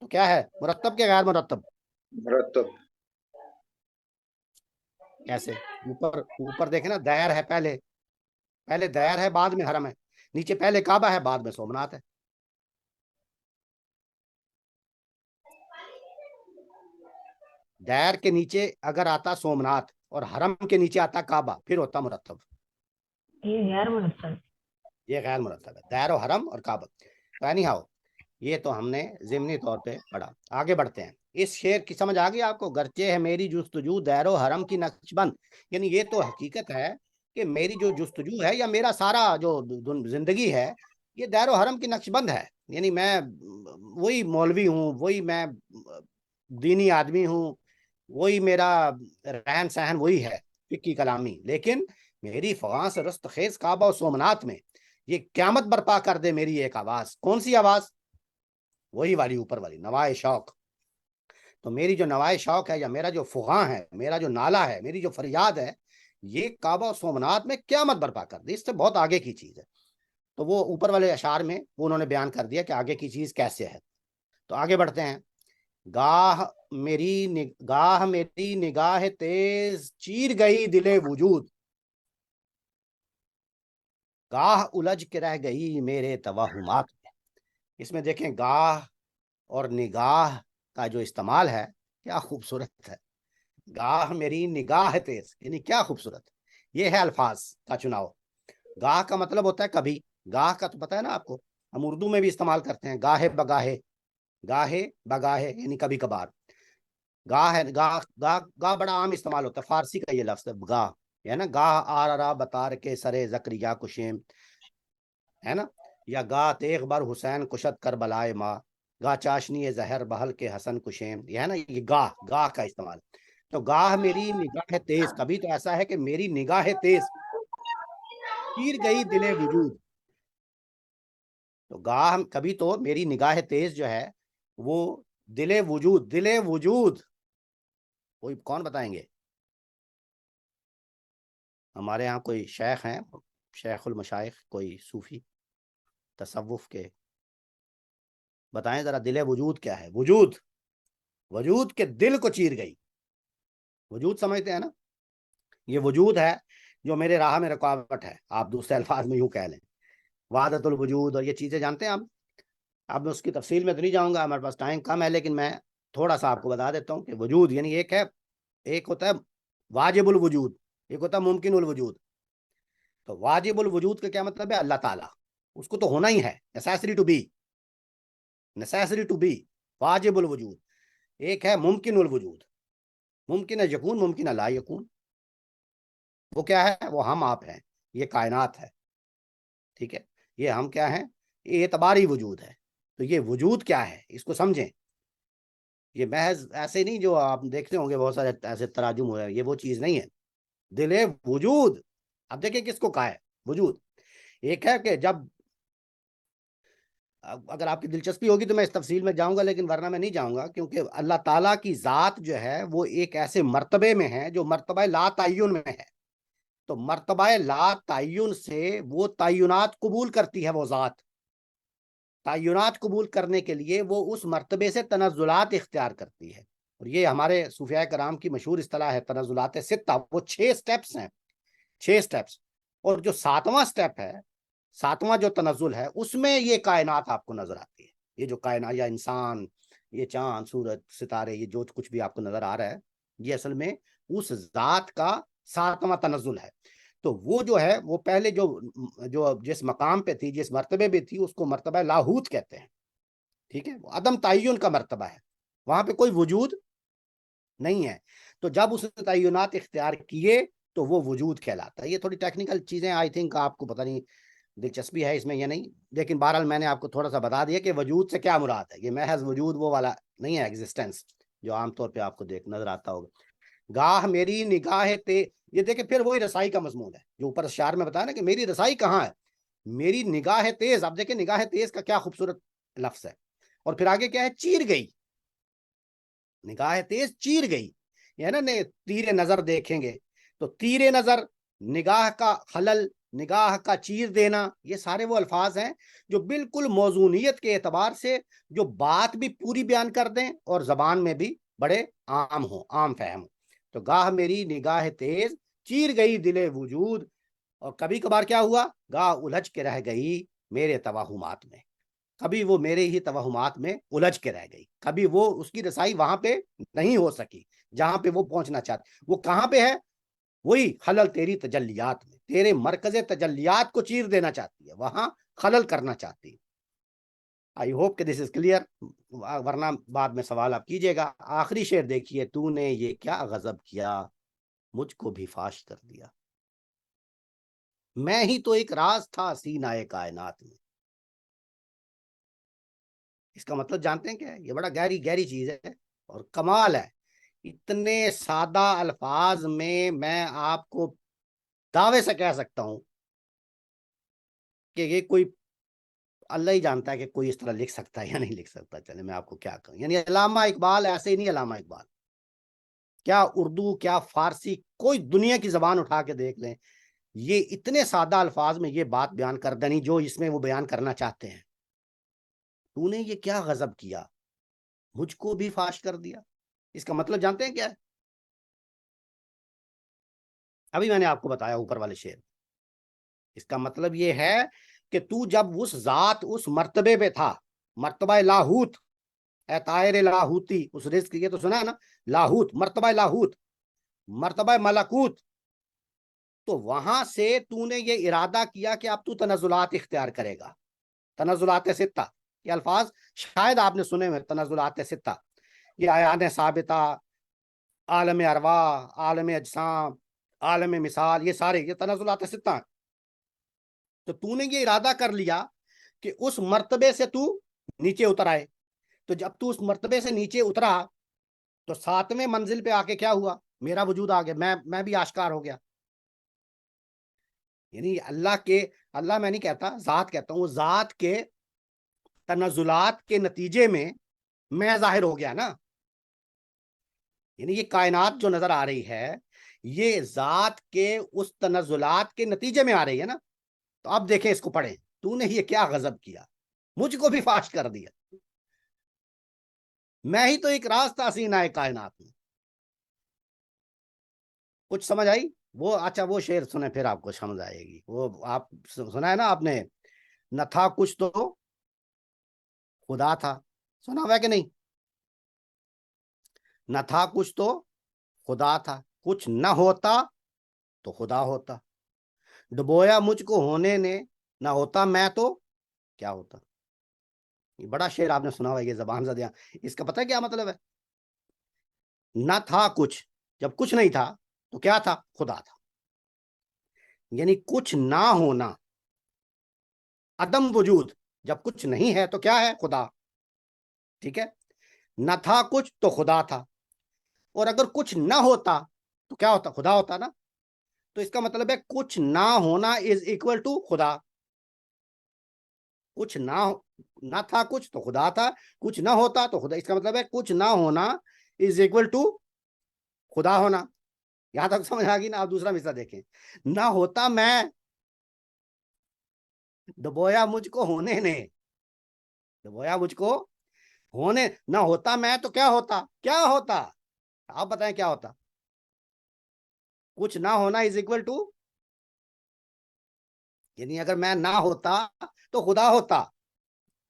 تو کیا ہے, مرتب کے غیر مرتب؟ مرتب. کیسے؟ اوپر دیکھیں نا, دیر ہے, پہلے دیر ہے, بعد میں حرم ہے. نیچے پہلے کعبہ ہے, بعد میں سومنات ہے. دیر کے نیچے اگر آتا سومنات اور حرم کے نیچے آتا کعبہ, پھر ہوتا مرتب. یہ غیر مرتب, یہ غیر مرتب ہے, دیر و حرم اور کعبہ. یعنی ہاؤ, یہ تو ہم نے ضمنی طور پہ پڑھا. آگے بڑھتے ہیں. اس شعر کی سمجھ آ گئی آپ کو, گرچہ ہے میری جستجو دیر و حرم کی نقش بند, یعنی یہ تو حقیقت ہے کہ میری جو جستجو ہے یا میرا سارا جو زندگی ہے, یہ دیر و حرم کی نقش بند ہے. یعنی میں وہی مولوی ہوں, وہی میں دینی آدمی ہوں, وہی میرا رہن سہن وہی ہے, فقی کلامی. لیکن میری فغاں سے رستخیز کعبہ و سومنات میں یہ قیامت برپا کر دے میری ایک آواز. کون سی آواز؟ وہی والی, اوپر والی, نوائے شوق. تو میری جو نوائے شوق ہے, یا میرا جو فغاں ہے, میرا جو نالا ہے, میری جو فریاد ہے, یہ کعبہ و سومنات میں قیامت برپا کر دے. اس سے بہت آگے کی چیز ہے. تو وہ اوپر والے اشعار میں وہ انہوں نے بیان کر دیا کہ آگے کی چیز کیسے ہے. تو آگے بڑھتے ہیں. گاہ میری نگاہ تیز چیر گئی دل وجود, گاہ الجھ کے رہ گئی میرے توہمات میں. اس میں دیکھیں, گاہ اور نگاہ کا جو استعمال ہے کیا خوبصورت ہے، گاہ میری نگاہ تیز، یعنی کیا خوبصورت. یہ ہے الفاظ کا چناؤ. گاہ کا مطلب ہوتا ہے کبھی. گاہ کا تو پتا ہے نا آپ کو، ہم اردو میں بھی استعمال کرتے ہیں گاہے بگاہے. گاہے بگاہے یعنی کبھی کبھار. گاہ ہے، گاہ گاہ گاہ بڑا عام استعمال ہوتا ہے، فارسی کا یہ لفظ ہے گاہ. ہے نا، گاہ آرا بتار کے سرے زکریا کشیم، ہے نا. یا گاہ تیغ بر حسین کشت کر بلائے ماں، گاہ چاشنی زہر بہل کے حسن کشیم. یہ ہے نا، یہ گاہ گاہ کا استعمال. تو گاہ میری نگاہ تیز، کبھی تو ایسا ہے کہ میری نگاہ تیز چیر گئی دل وجود. تو گاہ کبھی تو میری نگاہ تیز جو ہے وہ دل وجود، دل وجود کوئی کون بتائیں گے؟ ہمارے یہاں کوئی شیخ ہیں، شیخ المشائخ، کوئی صوفی تصوف کے، بتائیں ذرا دل وجود کیا ہے؟ وجود، وجود کے دل کو چیر گئی. وجود سمجھتے ہیں نا، یہ وجود ہے جو میرے راہ میں رکاوٹ ہے، آپ دوسرے الفاظ میں یوں کہہ لیں. وحدت الوجود اور یہ چیزیں جانتے ہیں آپ. اب میں اس کی تفصیل میں تو نہیں جاؤں گا، ہمارے پاس ٹائم کم ہے، لیکن میں تھوڑا سا آپ کو بتا دیتا ہوں کہ وجود یعنی ایک ہے، ایک ہوتا ہے واجب الوجود، ایک ہوتا ہے ممکن الوجود. تو واجب الوجود کا کیا مطلب ہے؟ اللہ تعالیٰ، اس کو تو ہونا ہی ہے، necessary to be, necessary to be, واجب الوجود. ایک ہے ممکن الوجود، ممکن ہے یکون، ممکن ہے لا یکون. وہ کیا ہے؟ وہ ہم آپ ہیں، یہ کائنات ہے. ٹھیک ہے، یہ ہم کیا ہیں؟ یہ اعتباری وجود ہے. تو یہ وجود کیا ہے اس کو سمجھیں. یہ محض ایسے نہیں جو آپ دیکھتے ہوں گے بہت سارے ایسے تراجم ہوئے، یہ وہ چیز نہیں ہے. دل وجود، اب دیکھیں کس کو کہا ہے وجود. ایک ہے کہ جب، اگر آپ کی دلچسپی ہوگی تو میں اس تفصیل میں جاؤں گا، لیکن ورنہ میں نہیں جاؤں گا، کیونکہ اللہ تعالیٰ کی ذات جو ہے وہ ایک ایسے مرتبے میں ہے جو مرتبہ لا تعین میں ہے. تو مرتبہ لا تعین سے وہ تعینات قبول کرتی ہے. وہ ذات تعینات قبول کرنے کے لیے وہ اس مرتبے سے تنزلات اختیار کرتی ہے. اور یہ ہمارے صوفیاء کرام کی مشہور اصطلاح ہے تنزلات ستہ. وہ 6 سٹیپس ہیں، 6 سٹیپس. اور جو 7واں سٹیپ ہے، 7واں جو تنزل ہے، اس میں یہ کائنات آپ کو نظر آتی ہے. یہ جو کائنات، یا انسان، یہ چاند سورج ستارے، یہ جو کچھ بھی آپ کو نظر آ رہا ہے، یہ اصل میں اس ذات کا 7واں تنزل ہے. تو وہ جو ہے وہ پہلے جو جس مقام پہ تھی، جس مرتبے پہ تھی، اس کو مرتبہ لاہوت کہتے ہیں. ٹھیک ہے، وہ عدم تعین کا مرتبہ ہے، وہاں پہ کوئی وجود نہیں ہے. تو جب اس نے تعینات اختیار کیے تو وہ وجود کہلاتا ہے. یہ تھوڑی ٹیکنیکل چیزیں، آئی تھنک آپ کو پتہ نہیں دلچسپی ہے اس میں یا نہیں، لیکن بہرحال میں نے آپ کو تھوڑا سا بتا دیا کہ وجود سے کیا مراد ہے. یہ محض وجود وہ والا نہیں ہے ایگزسٹنس جو عام طور پہ آپ کو نظر آتا ہوگا. گاہ میری نگاہ یہ دیکھیں پھر وہی رسائی کا مضمون ہے جو اوپر اشعار میں بتایا نا کہ میری رسائی کہاں ہے. میری نگاہ تیز، اب دیکھیں نگاہ تیز کا کیا خوبصورت لفظ ہے. اور پھر آگے کیا ہے؟ چیر گئی. نگاہ تیز چیر گئی، یہ نا تیر نظر دیکھیں گے تو تیر نظر، نگاہ کا خلل، نگاہ کا چیر دینا، یہ سارے وہ الفاظ ہیں جو بالکل موزونیت کے اعتبار سے جو بات بھی پوری بیان کر دیں اور زبان میں بھی بڑے عام ہوں، عام فہم ہوں. تو گاہ میری نگاہ تیز چیر گئی دل وجود، اور کبھی کبھار کیا ہوا؟ گاہ الجھ کے رہ گئی میرے توہمات میں. کبھی وہ میرے ہی توہمات میں الجھ کے رہ گئی، کبھی وہ اس کی رسائی وہاں پہ نہیں ہو سکی جہاں پہ وہ پہنچنا چاہتی. وہ کہاں پہ ہے؟ وہی خلل تیری تجلیات میں، تیرے مرکز تجلیات کو چیر دینا چاہتی ہے، وہاں خلل کرنا چاہتی ہے. آئی ہوپ کہ دس از کلیئر، ورنہ بعد میں سوال آپ کیجیے گا. آخری شعر دیکھیے، تو نے یہ کیا غضب کیا مجھ کو بھی فاش کر دیا، میں ہی تو ایک راز تھا سینہ کائنات میں. اس کا مطلب جانتے ہیں کیا ہے؟ یہ بڑا گہری گہری چیز ہے اور کمال ہے. اتنے سادہ الفاظ میں آپ کو دعوے سے کہہ سکتا ہوں کہ یہ کوئی اللہ ہی جانتا ہے کہ کوئی اس طرح لکھ سکتا ہے یا نہیں لکھ سکتا. چلے میں آپ کو کیا کہوں، یعنی علامہ اقبال ایسے ہی نہیں. علامہ اقبال کیا اردو، کیا فارسی، کوئی دنیا کی زبان اٹھا کے دیکھ لیں، یہ اتنے سادہ الفاظ میں یہ بات بیان کر دینی جو اس میں وہ بیان کرنا چاہتے ہیں. تو نے یہ کیا غضب کیا مجھ کو بھی فاش کر دیا. اس کا مطلب جانتے ہیں کیا ہے؟ ابھی میں نے آپ کو بتایا اوپر والے شعر. اس کا مطلب یہ ہے کہ تو جب اس ذات، اس مرتبے پہ تھا، مرتبہ لاہوت، اے طائر لاہوتی، اس رزق یہ تو سنا ہے نا، لاہوت مرتبہ لاہوت، مرتبہ ملکوت. تو وہاں سے تو نے یہ ارادہ کیا کہ اب تو تنزلات اختیار کرے گا. تنزلات ستہ یہ الفاظ شاید آپ نے سنے ہوئے، تنزلات ستہ، یہ آیات ثابتہ، عالم ارواح، عالم اجسام، عالم مثال، یہ سارے یہ تنزلات ستہ ہیں. تو نے یہ ارادہ کر لیا کہ اس مرتبے سے تو نیچے اتر آئے. تو جب تو اس مرتبے سے نیچے اترا تو ساتویں منزل پہ آ کے کیا ہوا؟ میرا وجود آ گیا، میں بھی آشکار ہو گیا. یعنی اللہ میں نہیں کہتا، ذات کہتا ہوں، ذات کے تنزلات کے نتیجے میں ظاہر ہو گیا نا. یعنی یہ کائنات جو نظر آ رہی ہے یہ ذات کے اس تنزلات کے نتیجے میں آ رہی ہے نا. تو اب دیکھیں اس کو پڑھیں، تو نے یہ کیا غضب کیا، مجھ کو بھی فاش کر دیا، میں ہی تو ایک راز تھا سینہ کائنات میں. کچھ سمجھ آئی؟ وہ اچھا وہ شعر سنیں پھر آپ کو سمجھ آئے گی. وہ آپ سنا ہے نا آپ نے، نہ تھا کچھ تو خدا تھا، سنا ہوا کہ نہیں؟ نہ تھا کچھ تو خدا تھا، کچھ نہ ہوتا تو خدا ہوتا، ڈبویا مجھ کو ہونے نے، نہ ہوتا میں تو کیا ہوتا. یہ بڑا شعر آپ نے سنا ہوا، یہ زبان زدیاں. اس کا پتہ ہے کیا مطلب ہے؟ نہ تھا کچھ، جب کچھ نہیں تھا تو کیا تھا؟ خدا تھا. یعنی کچھ نہ ہونا، عدم وجود، جب کچھ نہیں ہے تو کیا ہے؟ خدا. ٹھیک ہے، نہ تھا کچھ تو خدا تھا، اور اگر کچھ نہ ہوتا تو کیا ہوتا؟ خدا ہوتا نا. تو اس کا مطلب ہے کچھ نہ ہونا از اکول ٹو خدا. کچھ نہ تھا کچھ تو خدا تھا، کچھ نہ ہوتا تو خدا. اس کا مطلب ہے کچھ نہ ہونا از اکول ٹو خدا ہونا. یہاں تک سمجھ آ گئی نا؟ آپ دوسرا مثال دیکھیں، نہ ہوتا میں، ڈبویا مجھ کو ہونے نے، ڈبویا مجھ کو ہونے، نہ ہوتا میں تو کیا ہوتا؟ کیا ہوتا؟ آپ بتائیں کیا ہوتا؟ کچھ نہ ہونا از اکول ٹو، یعنی اگر میں نہ ہوتا تو خدا ہوتا.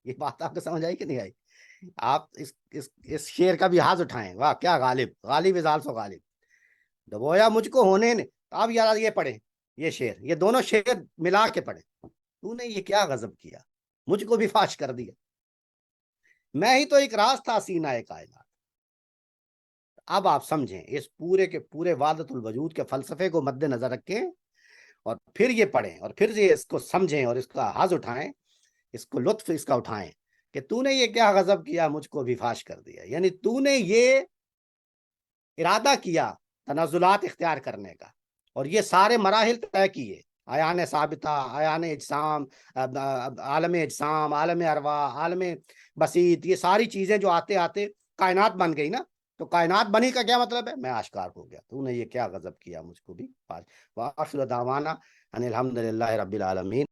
یہ بات آپ کو سمجھ آئی کہ نہیں آئی؟ آپ اس شعر کا بھی حاض اٹھائیں. واہ کیا غالب، غالب از آلسو غالب. دبویا مجھ کو ہونے نے. آپ یار یہ پڑھیں، یہ شعر، یہ دونوں شعر ملا کے پڑھیں. تو نے یہ کیا غضب کیا، مجھ کو بھی فاش کر دیا، میں ہی تو ایک راز تھا سینہ کائنات. اب آپ سمجھیں اس پورے کے پورے وحدت الوجود کے فلسفے کو مد نظر رکھیں اور پھر یہ پڑھیں اور پھر یہ اس کو سمجھیں اور اس کا حاض اٹھائیں، اس کو لطف اس کا اٹھائیں کہ تو نے یہ کیا غضب کیا، مجھ کو بھی فاش کر دیا. یعنی تو نے یہ ارادہ کیا تنزلات اختیار کرنے کا، اور یہ سارے مراحل طے کیے، عیان ثابتہ، عیان اجسام، عالم اجسام، عالم ارواح، عالم بسیط، یہ ساری چیزیں جو آتے آتے کائنات بن گئی نا. تو کائنات بنی کا کیا مطلب ہے؟ میں آشکار ہو گیا. تو نے یہ کیا غضب کیا، مجھ کو بھی فاش. وآخر دعوانا ان الحمد للہ رب العالمین.